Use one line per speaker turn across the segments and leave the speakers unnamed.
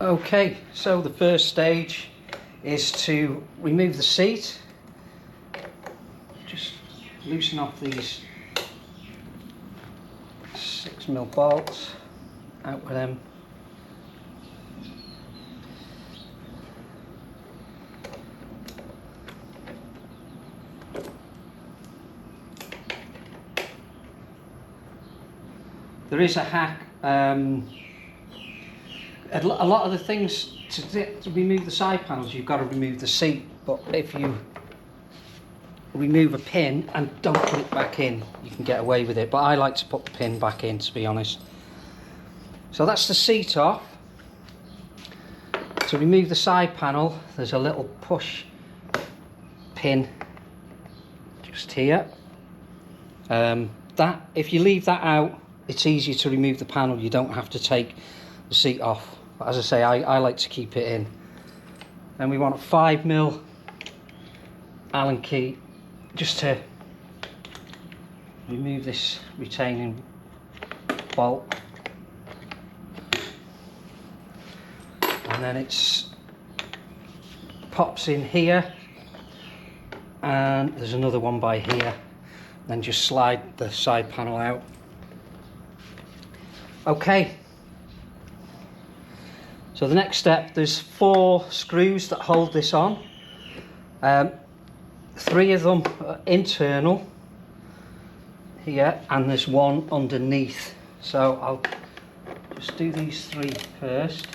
Okay, so the first stage is to remove the seat. Just loosen off these 6mm bolts, out with them. There is a hack. A lot of the things to remove the side panels, you've got to remove the seat, but if you remove a pin and don't put it back in, you can get away with it, but I like to put the pin back in, to be honest. So that's the seat off. To remove the side panel, there's a little push pin just here. That, if you leave that out, it's easier to remove the panel. You don't have to take the seat off. But as I say, I like to keep it in. And we want a 5mm Allen key just to remove this retaining bolt. And then it's pops in here, and there's another one by here. Then just slide the side panel out. Okay. So the next step, there's 4 screws that hold this on. 3 of them are internal here, and there's one underneath. So I'll just do these 3 first.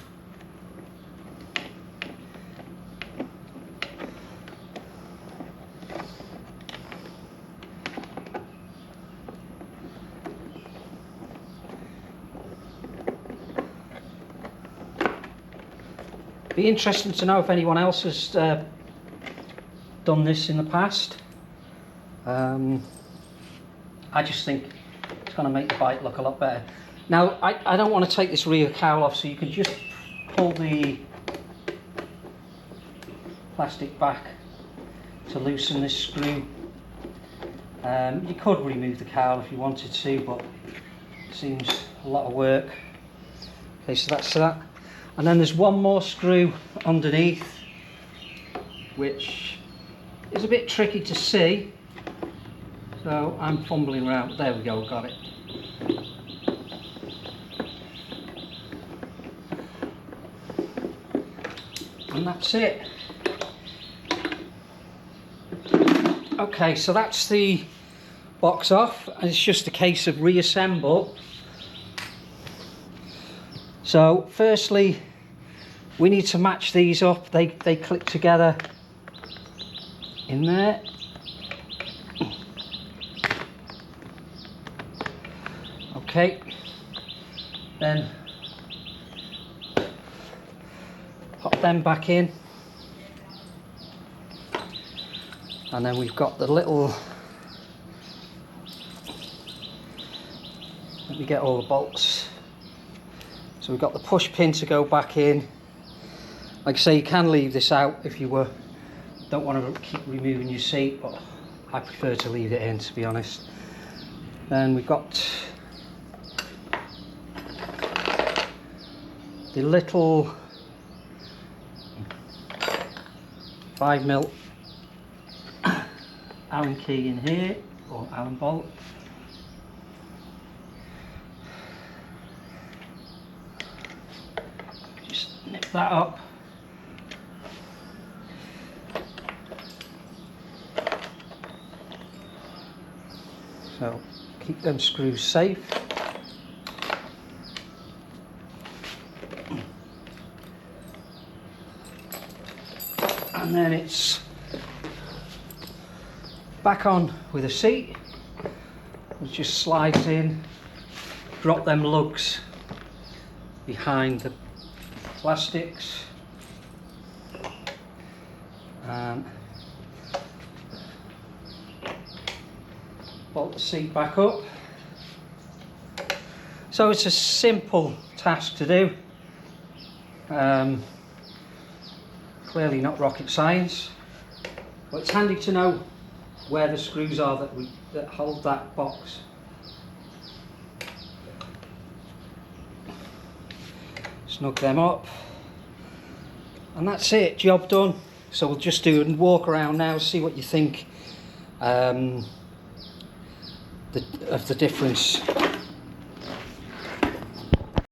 Be interesting to know if anyone else has done this in the past. I just think it's going to make the bike look a lot better. Now I don't want to take this rear cowl off, so you can just pull the plastic back to loosen this screw. You could remove the cowl if you wanted to, but it seems a lot of work. Okay, so that's that. And then there's one more screw underneath, which is a bit tricky to see, so I'm fumbling around. There we go, got it. And that's it. Okay, so that's the box off, and it's just a case of reassemble. So firstly, we need to match these up. They click together in there. Okay, then pop them back in, and then we've got the little, let me get all the bolts. So we've got the push pin to go back in. Like I say, you can leave this out if you don't want to keep removing your seat, but I prefer to leave it in, to be honest. Then we've got the little 5mm Allen key in here, or Allen bolt. Just nip that up. So keep them screws safe. And then it's back on with a seat. It just slides in, drop them lugs behind the plastics, and bolt the seat back up. So it's a simple task to do. Clearly not rocket science, but it's handy to know where the screws are that hold that box. Snug them up. And that's it, job done. So we'll just do a walk around now, see what you think of the difference